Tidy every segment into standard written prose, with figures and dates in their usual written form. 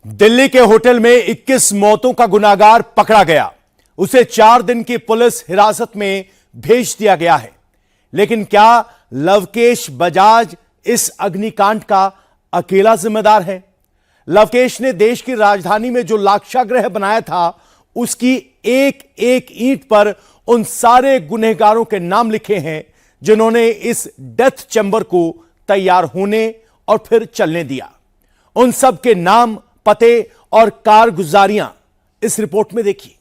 दिल्ली के होटल में 21 मौतों का गुनाहगार पकड़ा गया। उसे 4 दिन की पुलिस हिरासत में भेज दिया गया है। लेकिन क्या लवकेश बजाज इस अग्निकांड का अकेला जिम्मेदार है? लवकेश ने देश की राजधानी में जो लाक्षागृह बनाया था, उसकी एक एक ईंट पर उन सारे गुनहगारों के नाम लिखे हैं जिन्होंने इस डेथ चैम्बर को तैयार होने और फिर चलने दिया। उन सब के नाम, पते और कारगुजारियां इस रिपोर्ट में देखिए।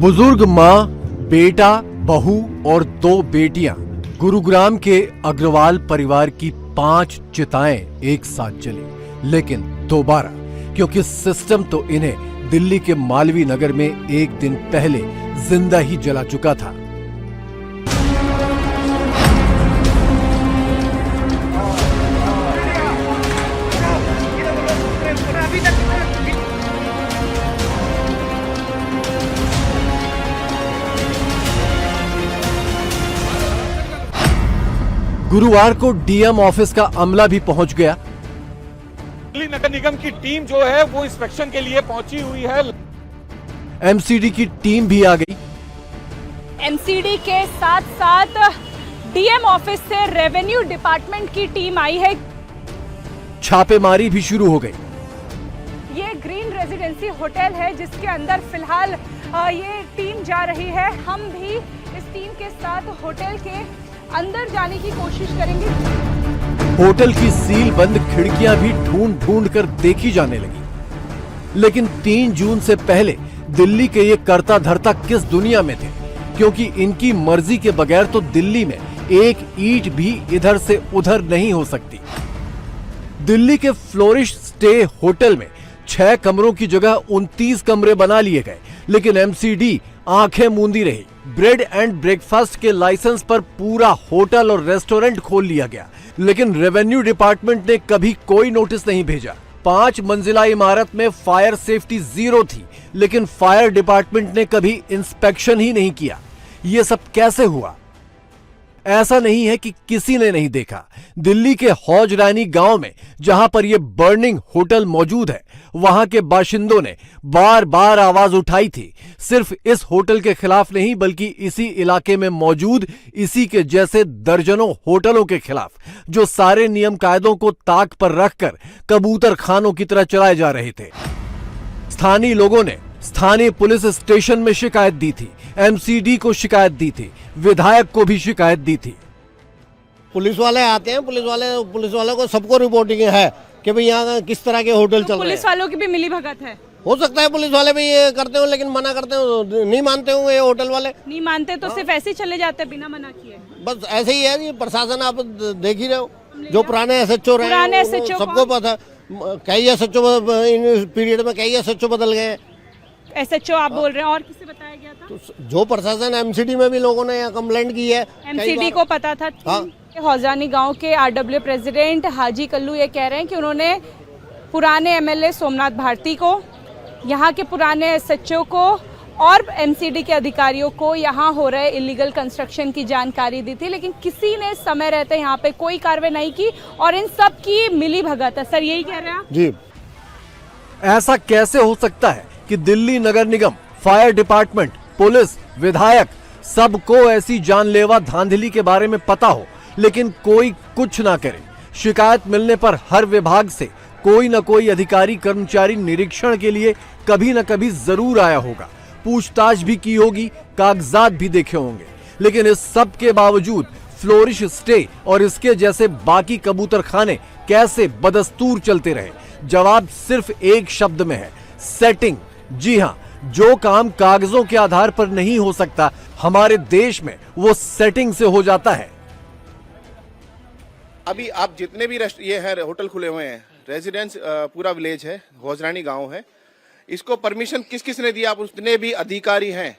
बुजुर्ग मां, बेटा, बहू और 2 बेटियां, गुरुग्राम के अग्रवाल परिवार की 5 चिताएं एक साथ जली, लेकिन दोबारा, क्योंकि सिस्टम तो इन्हें दिल्ली के मालवीय नगर में एक दिन पहले जिंदा ही जला चुका था। गुरुवार को डीएम ऑफिस का अमला भी पहुंच गया। दिल्ली नगर निगम की टीम जो है वो इंस्पेक्शन के लिए पहुंची हुई है। एमसीडी की टीम भी आ गई। एमसीडी के साथ साथ डीएम ऑफिस से रेवेन्यू डिपार्टमेंट की टीम आई है। छापेमारी भी शुरू हो गई। ये ग्रीन रेजिडेंसी होटल है जिसके अंदर फिलहाल ये टीम जा रही है। हम भी इस टीम के साथ होटल के अंदर जाने की कोशिश करेंगे। होटल की सील बंद खिड़कियां भी ढूंढ कर देखी जाने लगी। लेकिन 3 जून से पहले दिल्ली के ये कर्ता धर्ता किस दुनिया में थे, क्योंकि इनकी मर्जी के बगैर तो दिल्ली में एक ईंट भी इधर से उधर नहीं हो सकती। दिल्ली के फ्लोरिश स्टे होटल में 6 कमरों की जगह 29 कमरे बना लिए गए, लेकिन एमसीडी आंखें मूंदी रही। ब्रेड एंड ब्रेकफास्ट के लाइसेंस पर पूरा होटल और रेस्टोरेंट खोल लिया गया, लेकिन रेवेन्यू डिपार्टमेंट ने कभी कोई नोटिस नहीं भेजा। 5 मंजिला इमारत में फायर सेफ्टी 0 थी, लेकिन फायर डिपार्टमेंट ने कभी इंस्पेक्शन ही नहीं किया। ये सब कैसे हुआ? ऐसा नहीं है कि किसी ने नहीं देखा। दिल्ली के हौज रानी गांव में, जहां पर यह बर्निंग होटल मौजूद है, वहां के बाशिंदों ने बार बार आवाज उठाई थी। सिर्फ इस होटल के खिलाफ नहीं, बल्कि इसी इलाके में मौजूद इसी के जैसे दर्जनों होटलों के खिलाफ, जो सारे नियम कायदों को ताक पर रखकर कबूतर खानों की तरह चलाए जा रहे थे। स्थानीय लोगों ने स्थानीय पुलिस स्टेशन में शिकायत दी थी, एमसीडी को शिकायत दी थी, विधायक को भी शिकायत दी थी। पुलिस वाले आते हैं, पुलिस वालों को सबको रिपोर्टिंग है कि भाई यहाँ किस तरह के होटल चल रहे हैं। पुलिस वालों की भी मिली भगत है। हो सकता है पुलिस वाले भी ये करते हो, लेकिन मना करते हो, नहीं मानते होंगे ये होटल वाले। नहीं मानते तो सिर्फ ऐसे ही चले जाते बिना मना किए। बस ऐसे ही है, ये प्रशासन आप देख ही रहे हो। जो पुराने एसएचओ रहे हैं सबको पता, कई एसएचओ इन पीरियड में कई एसएचओ बदल गए। एसएचओ आप बोल रहे हैं, और किसे बताया गया था? तो जो प्रशासन, एमसीडी में भी लोगों ने यहाँ कंप्लेंट की है। एमसीडी को पता था। हौजानी गांव के आरडब्ल्यू प्रेसिडेंट हाजी कल्लू ये कह रहे हैं कि उन्होंने पुराने एमएलए सोमनाथ भारती को, यहाँ के पुराने एसएचओ को और एमसीडी के अधिकारियों को यहाँ हो रहे इलीगल कंस्ट्रक्शन की जानकारी दी थी, लेकिन किसी ने समय रहते यहाँ पे कोई कार्रवाई नहीं की और इन सब की मिली भगत है। सर यही कह रहे हैं जी? ऐसा कैसे हो सकता है कि दिल्ली नगर निगम, फायर डिपार्टमेंट, पुलिस, विधायक, सबको ऐसी जानलेवा धांधली के बारे में पता हो, लेकिन कोई कुछ ना करे? शिकायत मिलने पर हर विभाग से कोई न कोई अधिकारी कर्मचारी निरीक्षण के लिए कभी न कभी जरूर आया होगा, पूछताछ भी की होगी, कागजात भी देखे होंगे। लेकिन इस सब के बावजूद फ्लोरिश स्टे और इसके जैसे बाकी कबूतर खाने कैसे बदस्तूर चलते रहे? जवाब सिर्फ एक शब्द में है, सेटिंग। जी हां, जो काम कागजों के आधार पर नहीं हो सकता, हमारे देश में वो सेटिंग से हो जाता है। अभी आप जितने भी ये है होटल खुले हुए हैं, रेजिडेंस पूरा विलेज है, हौजरानी गांव है, इसको परमिशन किस किस ने दिया? आप जितने भी अधिकारी हैं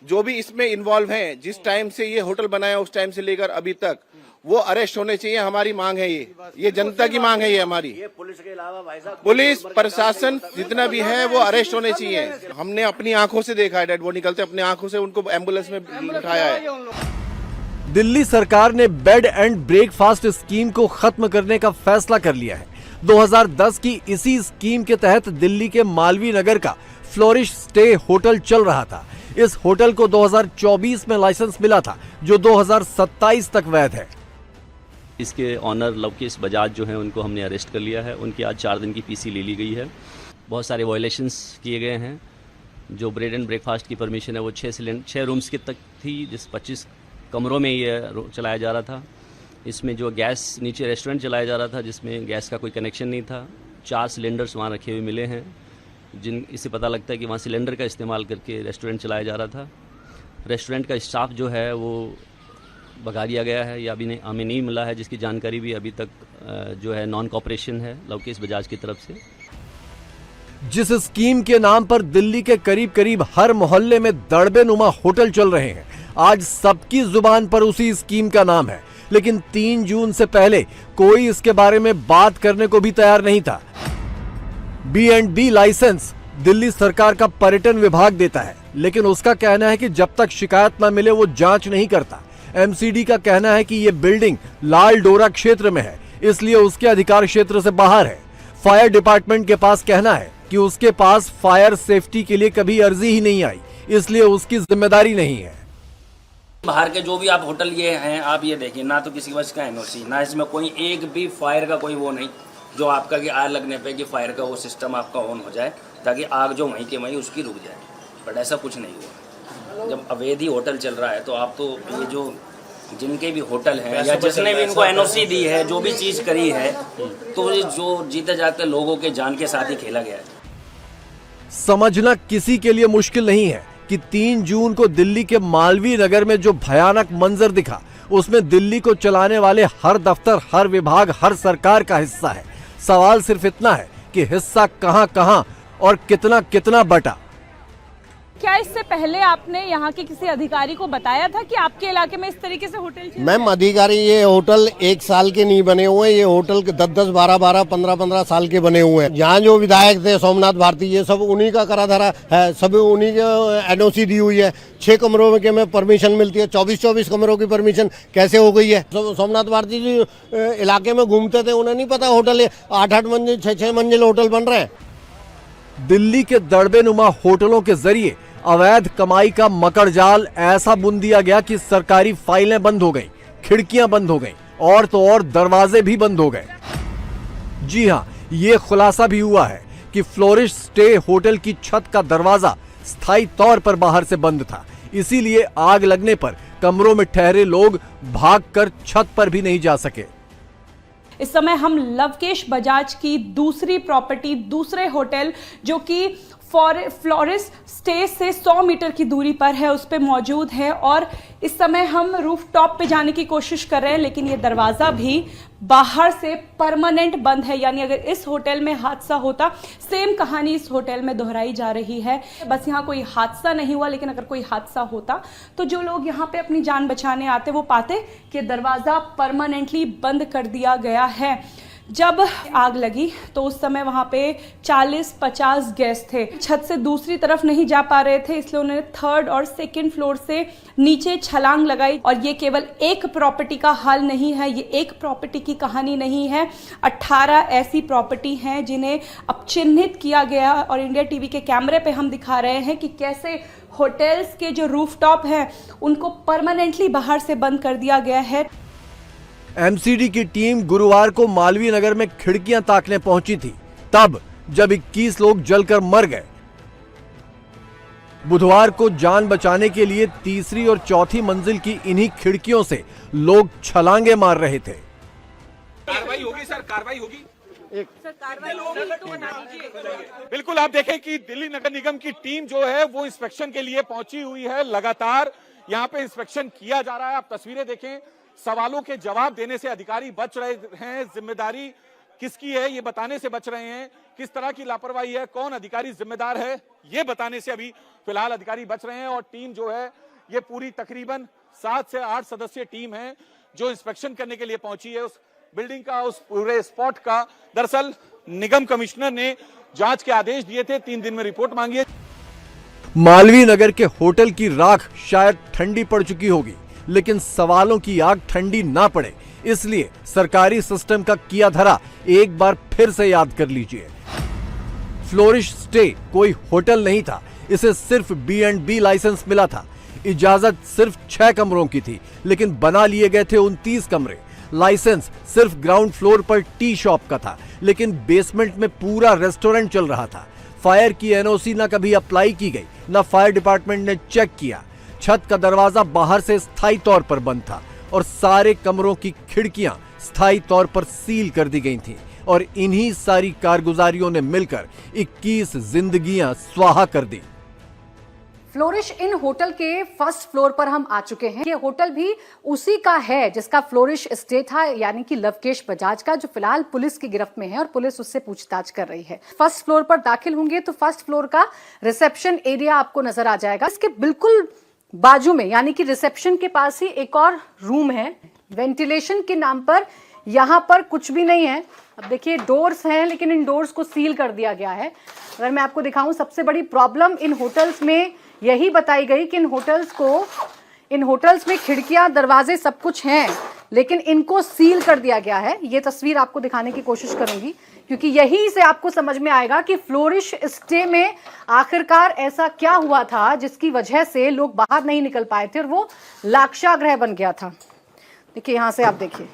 जो भी इसमें इन्वॉल्व हैं, जिस टाइम से ये होटल बनाया उस टाइम से लेकर अभी तक, वो अरेस्ट होने चाहिए। हमारी मांग है, ये जनता की मांग है, ये हमारी। ये पुलिस के अलावा भाई साहब, पुलिस प्रशासन जितना भी है वो अरेस्ट होने चाहिए। हमने अपनी आंखों से देखा है, डेड बॉडी निकलते अपनी आंखों से उनको एम्बुलेंस में उठाया है। दिल्ली सरकार ने बेड एंड ब्रेकफास्ट स्कीम को खत्म करने का फैसला कर लिया है। 2010 की इसी स्कीम के तहत दिल्ली के मालवीय नगर का फ्लोरिश स्टे होटल चल रहा था। इस होटल को 2024 में लाइसेंस मिला था, जो 2027 तक वैध है। इसके ऑनर लवकेश बजाज जो हैं उनको हमने अरेस्ट कर लिया है। उनकी आज 4 दिन की पीसी ले ली गई है। बहुत सारे वायलेशंस किए गए हैं। जो ब्रेड एंड ब्रेकफास्ट की परमिशन है वो 6 रूम्स की तक थी, जिस 25 कमरों में ये चलाया जा रहा था। इसमें जो गैस नीचे रेस्टोरेंट चलाया जा रहा था जिसमें गैस का कोई कनेक्शन नहीं था। 4 सिलेंडर्स वहाँ रखे हुए मिले हैं, इससे पता लगता है कि वहाँ सिलेंडर का इस्तेमाल करके रेस्टोरेंट चलाया जा रहा था। रेस्टोरेंट का स्टाफ जो है वो भगा दिया गया है, या अभी हमें नहीं मिला है, जिसकी जानकारी भी अभी तक जो है नॉन कॉपरेशन है लवकेश बजाज की तरफ से। जिस स्कीम के नाम पर दिल्ली के करीब करीब हर मोहल्ले में दड़बेनुमा होटल चल रहे हैं, आज सबकी जुबान पर उसी स्कीम का नाम है, लेकिन 3 जून से पहले कोई इसके बारे में बात करने को भी तैयार नहीं था। B&B लाइसेंस दिल्ली सरकार का पर्यटन विभाग देता है, लेकिन उसका कहना है कि जब तक शिकायत न मिले वो जांच नहीं करता। MCD का कहना है कि ये बिल्डिंग लाल डोरा क्षेत्र में है, इसलिए उसके अधिकार क्षेत्र से बाहर है। फायर डिपार्टमेंट के पास कहना है कि उसके पास फायर सेफ्टी के लिए कभी अर्जी ही नहीं आई, इसलिए उसकी जिम्मेदारी नहीं है। बाहर के जो भी आप होटल ये हैं, आप ये देखिए, ना तो किसी वजह का NOC, ना इसमें कोई एक भी फायर का कोई वो नहीं, जो आपका कि आग लगने पे कि फायर का वो सिस्टम आपका ऑन हो जाए ताकि आग जो वहीं के वहीं उसकी रुक जाए, बट ऐसा कुछ नहीं हुआ। जब अवैध होटल चल रहा है तो आप तो ये जो जिनके भी होटल हैं या जिसने भी इनको NOC दी है, जो भी चीज़ करी है, तो ये जो जीते जाते लोगों के जान के साथ ही खेला गया है। समझना किसी के लिए मुश्किल नहीं है कि 3 जून को दिल्ली के मालवीय नगर में जो भयानक मंजर दिखा, उसमें दिल्ली को चलाने वाले हर दफ्तर, हर विभाग, हर सरकार का हिस्सा है। सवाल सिर्फ इतना है कि हिस्सा कहां-कहां और कितना बटा। क्या इससे पहले आपने यहाँ के किसी अधिकारी को बताया था कि आपके इलाके में इस तरीके से होटल चल रहे हैं? मैम, अधिकारी ये होटल 1 साल के नहीं बने हुए हैं, ये होटल 10-10, 12-12, 15-15 साल के बने हुए हैं। यहाँ जो विधायक थे सोमनाथ भारती, ये सब उन्हीं का करा धरा है, सब उन्हीं के NOC दी हुई है। 6 कमरों के में परमिशन मिलती है, 24-24 कमरों की परमिशन कैसे हो गई है? सोमनाथ भारती जी इलाके में घूमते थे, उन्हें नहीं पता होटल 8-8 मंजिल 6-6 मंजिल होटल बन रहे हैं। दिल्ली के दड़बेनुमा होटलों के जरिए अवैध कमाई का मकड़ जाल ऐसा बुन दिया गया कि सरकारी फाइलें बंद हो गईं, खिड़कियां बंद हो गईं और तो और दरवाजे भी बंद हो गए। जी हां, यह खुलासा भी हुआ है कि फ्लोरिश स्टे होटल की छत का दरवाजा स्थायी तौर पर बाहर से बंद था, इसीलिए आग लगने पर कमरों में ठहरे लोग भागकर छत पर भी नहीं जा सके। इस समय हम लवकेश बजाज की दूसरी प्रॉपर्टी, दूसरे होटल जो कि फ्लोरिस स्टे से 100 मीटर की दूरी पर है, उस पे मौजूद है और इस समय हम रूफ टॉप पे जाने की कोशिश कर रहे हैं, लेकिन ये दरवाज़ा भी बाहर से परमानेंट बंद है। यानी अगर इस होटल में हादसा होता, सेम कहानी इस होटल में दोहराई जा रही है। बस यहाँ कोई हादसा नहीं हुआ, लेकिन अगर कोई हादसा होता तो जो लोग यहाँ पे अपनी जान बचाने आते वो पाते कि दरवाज़ा परमानेंटली बंद कर दिया गया है। जब आग लगी तो उस समय वहां पे 40-50 गेस्ट थे, छत से दूसरी तरफ नहीं जा पा रहे थे, इसलिए उन्होंने 3rd और 2nd फ्लोर से नीचे छलांग लगाई। और ये केवल एक प्रॉपर्टी का हाल नहीं है, ये एक प्रॉपर्टी की कहानी नहीं है, 18 ऐसी प्रॉपर्टी हैं जिन्हें अब चिन्हित किया गया और इंडिया टीवी के कैमरे पे हम दिखा रहे हैं कि कैसे होटल्स के जो रूफटॉप हैं उनको परमानेंटली बाहर से बंद कर दिया गया है। MCD की टीम गुरुवार को मालवीय नगर में खिड़कियां ताकने पहुंची थी, तब जब 21 लोग जलकर मर गए। बुधवार को जान बचाने के लिए तीसरी और चौथी मंजिल की इन्हीं खिड़कियों से लोग छलांगे मार रहे थे। कार्रवाई होगी सर, कार्रवाई होगी। बिल्कुल, आप देखें कि दिल्ली नगर निगम की टीम जो है वो इंस्पेक्शन के लिए पहुंची हुई है। लगातार यहाँ पे इंस्पेक्शन किया जा रहा है। आप तस्वीरें देखें, सवालों के जवाब देने से अधिकारी बच रहे हैं। जिम्मेदारी किसकी है ये बताने से बच रहे हैं। किस तरह की लापरवाही है, कौन अधिकारी जिम्मेदार है, ये बताने से अभी फिलहाल अधिकारी बच रहे हैं। और टीम जो है ये पूरी तकरीबन 7 से 8 सदस्यीय टीम है जो इंस्पेक्शन करने के लिए पहुंची है उस बिल्डिंग का, उस पूरे स्पॉट का। दरअसल निगम कमिश्नर ने जांच के आदेश दिए थे, 3 दिन में रिपोर्ट मांगी है। मालवीय नगर के होटल की राख शायद ठंडी पड़ चुकी होगी, लेकिन सवालों की आग ठंडी ना पड़े इसलिए सरकारी सिस्टम का किया धरा एक बार फिर से याद कर लीजिए। फ्लोरिश स्टे कोई होटल नहीं था, इसे सिर्फ B&B लाइसेंस मिला था। इजाजत सिर्फ 6 कमरों की थी, लेकिन बना लिए गए थे 29 कमरे। लाइसेंस सिर्फ ग्राउंड फ्लोर पर टी शॉप का था, लेकिन बेसमेंट में पूरा रेस्टोरेंट चल रहा था। फायर की एनओसी ना कभी अप्लाई की गई, ना फायर डिपार्टमेंट ने चेक किया। छत का दरवाजा बाहर से स्थायी तौर पर बंद था और सारे कमरों की खिड़कियां स्थायी तौर पर सील कर दी गई थीं और इन्हीं सारी कारगुजारियों ने मिलकर 21 जिंदगियां स्वाहा कर दी। फ्लोरिश इन होटल के फर्स्ट फ्लोर पर हम आ चुके हैं। ये होटल भी उसी का है जिसका फ्लोरिश स्टे था, यानी कि लवकेश बजाज का, जो फिलहाल पुलिस की गिरफ्त में है और पुलिस उससे पूछताछ कर रही है। फर्स्ट फ्लोर पर दाखिल होंगे तो फर्स्ट फ्लोर का रिसेप्शन एरिया आपको नजर आ जाएगा। इसके बिल्कुल बाजू में, यानी कि रिसेप्शन के पास ही एक और रूम है। वेंटिलेशन के नाम पर यहाँ पर कुछ भी नहीं है। अब देखिए डोर्स हैं, लेकिन इन डोर्स को सील कर दिया गया है। अगर मैं आपको दिखाऊं, सबसे बड़ी प्रॉब्लम इन होटल्स में यही बताई गई कि इन होटल्स में खिड़कियां, दरवाजे सब कुछ हैं, लेकिन इनको सील कर दिया गया है। ये तस्वीर आपको दिखाने की कोशिश करूंगी, क्योंकि यहीं से आपको समझ में आएगा कि फ्लोरिश स्टे में आखिरकार ऐसा क्या हुआ था जिसकी वजह से लोग बाहर नहीं निकल पाए थे और वो लाक्षागृह बन गया था। देखिए यहां से आप देखिए,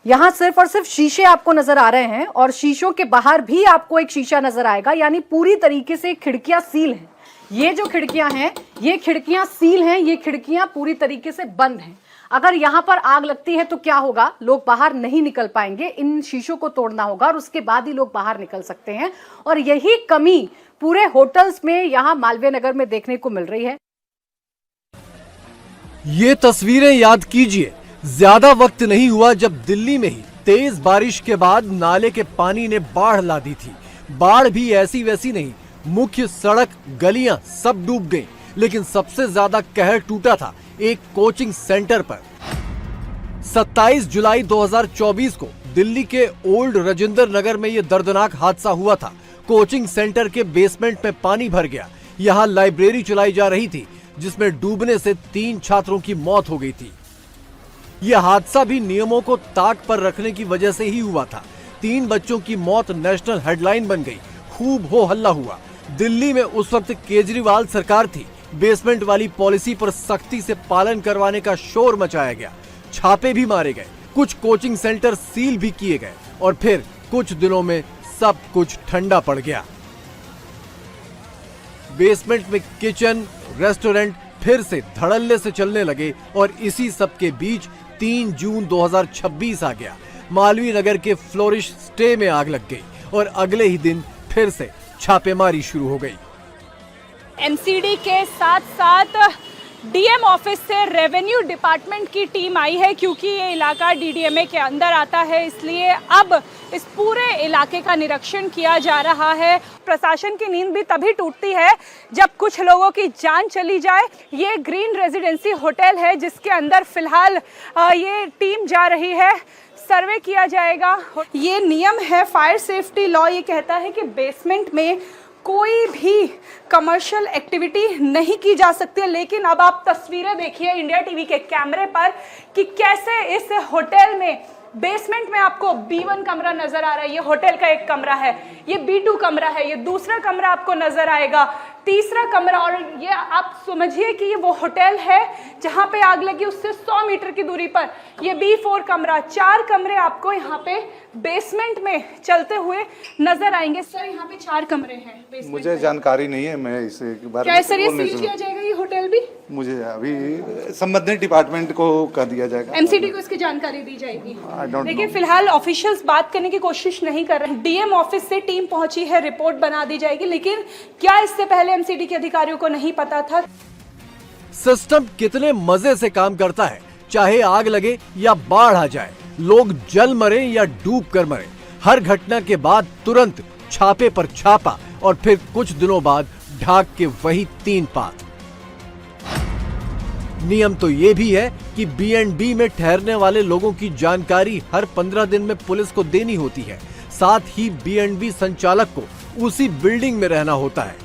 यहां सिर्फ और सिर्फ शीशे आपको नजर आ रहे हैं और शीशों के बाहर भी आपको एक शीशा नजर आएगा, यानी पूरी तरीके से खिड़कियां सील हैं। ये जो खिड़कियां हैं, ये खिड़कियां सील हैं, ये खिड़कियां पूरी तरीके से बंद हैं। अगर यहां पर आग लगती है तो क्या होगा? लोग बाहर नहीं निकल पाएंगे। इन शीशों को तोड़ना होगा और उसके बाद ही लोग बाहर निकल सकते हैं। और यही कमी पूरे होटल्स में यहां मालवीय नगर में देखने को मिल रही है। ये तस्वीरें याद कीजिए, ज्यादा वक्त नहीं हुआ जब दिल्ली में ही तेज बारिश के बाद नाले के पानी ने बाढ़ ला दी थी। बाढ़ भी ऐसी वैसी नहीं, मुख्य सड़क, गलियां सब डूब गईं, लेकिन सबसे ज्यादा कहर टूटा था एक कोचिंग सेंटर पर। 27 जुलाई 2024 को दिल्ली के ओल्ड राजेंद्र नगर में यह दर्दनाक हादसा हुआ था। कोचिंग सेंटर के बेसमेंट में पानी भर गया। यहां लाइब्रेरी चलाई जा रही थी, जिसमें डूबने से 3 छात्रों की मौत हो गई थी। यह हादसा भी नियमों को ताक पर रखने की वजह से ही हुआ था। 3 बच्चों की मौत नेशनल हेडलाइन बन गई, खूब हो हल्ला हुआ। दिल्ली में उस वक्त केजरीवाल सरकार थी। बेसमेंट वाली पॉलिसी पर सख्ती से पालन करवाने का शोर मचाया गया। छापे भी मारे गए, कुछ कोचिंग सेंटर सील भी किए गए और फिर कुछ दिनों में सब कुछ ठंडा पड़ गया। बेसमेंट में किचन, रेस्टोरेंट फिर से धड़ल्ले से चलने लगे और इसी सब के बीच 3 जून 2026 आ गया। मालवीय नगर के फ्लोरिश स्टे में आग लग गई और अगले ही दिन फिर से छापेमारी शुरू हो गई। एमसीडी के साथ साथ डीएम ऑफिस से रेवेन्यू डिपार्टमेंट की टीम आई है, क्योंकि ये इलाका डीडीएमए के अंदर आता है, इसलिए अब इस पूरे इलाके का निरीक्षण किया जा रहा है। प्रशासन की नींद भी तभी टूटती है जब कुछ लोगों की जान चली जाए। ये ग्रीन रेजिडेंसी होटल है जिसके अंदर फिलहाल ये टीम जा रही है, सर्वे किया जाएगा। ये नियम है, फायर सेफ्टी लॉ ये कहता है कि बेसमेंट में कोई भी कमर्शियल एक्टिविटी नहीं की जा सकती है। लेकिन अब आप तस्वीरें देखिए इंडिया टीवी के कैमरे पर कि कैसे इस होटल में बेसमेंट में आपको B1 कमरा नजर आ रहा है, ये होटल का एक कमरा है, ये B2 कमरा है, ये दूसरा कमरा आपको नजर आएगा, तीसरा कमरा, और ये आप समझिए कि ये वो होटल है जहां पे आग लगी उससे 100 मीटर की दूरी पर ये B4 कमरा। 4 कमरे आपको यहाँ पे बेसमेंट में चलते हुए नजर आएंगे। सर यहाँ पे 4 कमरे हैं बेसमेंट मुझे जानकारी नहीं है, मैं इसे बारे में सर ये सील किया जाएगा ये होटल भी? मुझे अभी संबंधित डिपार्टमेंट को कर दिया जाएगा, एमसीडी को इसकी जानकारी दी जाएगी। देखिए फिलहाल ऑफिशियल्स बात करने की कोशिश नहीं कर रहे हैं। डीएम ऑफिस से टीम पहुंची है, रिपोर्ट बना दी जाएगी, लेकिन क्या इससे पहले एमसीडी के अधिकारियों को नहीं पता था? सिस्टम कितने मजे से काम करता है, चाहे आग लगे या बाढ़ आ जाए, लोग जल मरे या डूब कर मरे, हर घटना के बाद तुरंत छापे पर छापा और फिर कुछ दिनों बाद ढाक के वही 3 पात। नियम तो ये भी है कि B&B में ठहरने वाले लोगों की जानकारी हर 15 दिन में पुलिस को देनी होती है। साथ ही B&B संचालक को उसी बिल्डिंग में रहना होता है।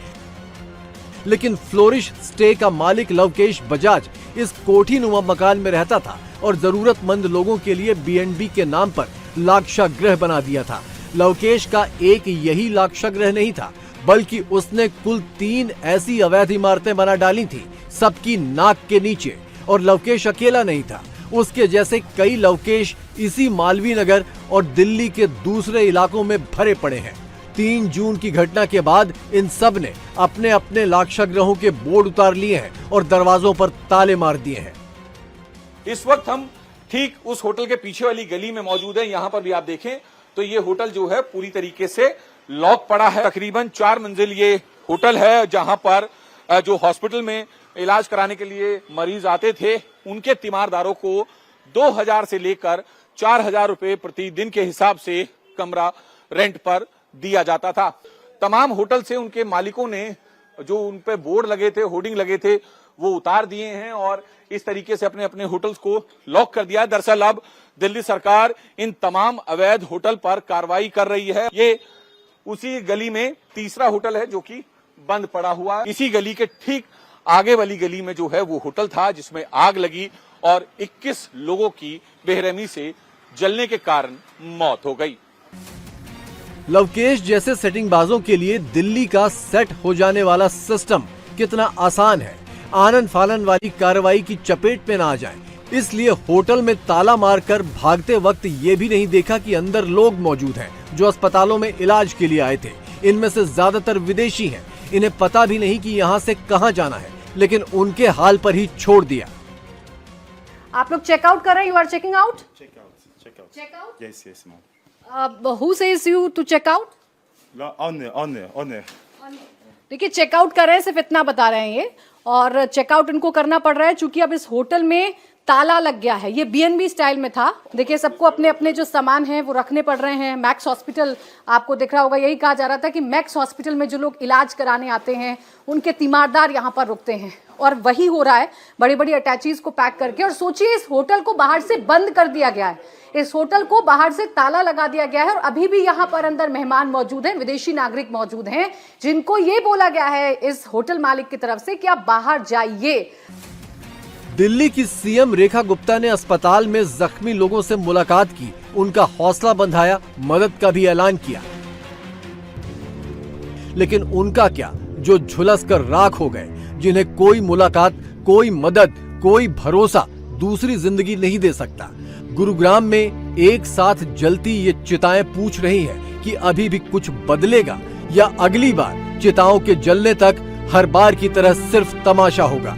लेकिन फ्लोरिश स्टे का मालिक लवकेश बजाज इस कोठीनुमा मकान में रहता था और जरूरतमंद लोगों के लिए B&B के नाम पर लाक्षागृह बना दिया था। लवकेश का एक यही लाक्षागृह नहीं था, बल्कि उसने कुल 3 ऐसी अवैध इमारतें बना डाली थी, सबकी नाक के नीचे। और लवकेश अकेला नहीं था, उसके जैसे कई लवकेश इसी मालवीय नगर और दिल्ली के दूसरे इलाकों में भरे पड़े हैं। 3 जून की घटना के बाद इन सब ने अपने अपने लाक्षागृहों के बोर्ड उतार लिए हैं और दरवाजों पर ताले मार दिए हैं। इस वक्त हम ठीक उस होटल के पीछे वाली गली में मौजूद हैं। यहां पर भी आप देखें तो ये होटल जो है पूरी तरीके से लॉक पड़ा है। तकरीबन 4 मंजिल ये होटल है, जहां पर जो हॉस्पिटल में इलाज कराने के लिए मरीज आते थे, उनके तीमारदारों को 2000 से लेकर 4000 रुपए प्रतिदिन के हिसाब से कमरा रेंट पर दिया जाता था। तमाम होटल से उनके मालिकों ने जो उन पे बोर्ड लगे थे, होर्डिंग लगे थे, वो उतार दिए हैं और इस तरीके से अपने अपने होटल्स को लॉक कर दिया है। दरअसल अब दिल्ली सरकार इन तमाम अवैध होटल पर कार्रवाई कर रही है। ये उसी गली में तीसरा होटल है जो कि बंद पड़ा हुआ है। इसी गली के ठीक आगे वाली गली में जो है वो होटल था जिसमें आग लगी और 21 लोगों की बेरहमी से जलने के कारण मौत हो गई। लवकेश जैसे सेटिंगबाजों के लिए दिल्ली का सेट हो जाने वाला सिस्टम कितना आसान है। आनन फानन वाली कार्रवाई की चपेट में ना आ जाएं, इसलिए होटल में ताला मारकर भागते वक्त ये भी नहीं देखा कि अंदर लोग मौजूद हैं जो अस्पतालों में इलाज के लिए आए थे। इनमें से ज्यादातर विदेशी हैं, इन्हें पता भी नहीं कि यहाँ से कहाँ जाना है, लेकिन उनके हाल पर ही छोड़ दिया। आप लोग चेकआउट कर रहे हैं? You are checking out? Checkout? Yes, ma'am. Who says you to check out? On. देखिए, चेकआउट कर रहे हैं, सिर्फ इतना बता रहे हैं ये, और चेकआउट इनको करना पड़ रहा है क्योंकि अब इस होटल में ताला लग गया है। ये B&B स्टाइल में था। देखिए, सबको अपने अपने जो सामान हैं वो रखने पड़ रहे हैं। मैक्स हॉस्पिटल आपको दिख रहा होगा, यही कहा जा रहा था कि मैक्स हॉस्पिटल में जो लोग इलाज कराने आते हैं उनके तीमारदार यहाँ पर रुकते हैं, और वही हो रहा है, बड़ी बड़ी अटैचीज को पैक करके। और सोचिए, इस होटल को बाहर से बंद कर दिया गया है, इस होटल को बाहर से ताला लगा दिया गया है, और अभी भी यहाँ पर अंदर मेहमान मौजूद हैं, विदेशी नागरिक मौजूद हैं, जिनको ये बोला गया है इस होटल मालिक की तरफ से कि आप बाहर जाइए। दिल्ली की सीएम रेखा गुप्ता ने अस्पताल में जख्मी लोगों से मुलाकात की, उनका हौसला बंधाया, मदद का भी ऐलान किया। लेकिन उनका क्या जो झुलस कर राख हो गए, जिन्हें कोई मुलाकात, कोई मदद, कोई भरोसा दूसरी जिंदगी नहीं दे सकता। गुरुग्राम में एक साथ जलती ये चिताएं पूछ रही हैं कि अभी भी कुछ बदलेगा या अगली बार चिताओं के जलने तक हर बार की तरह सिर्फ तमाशा होगा।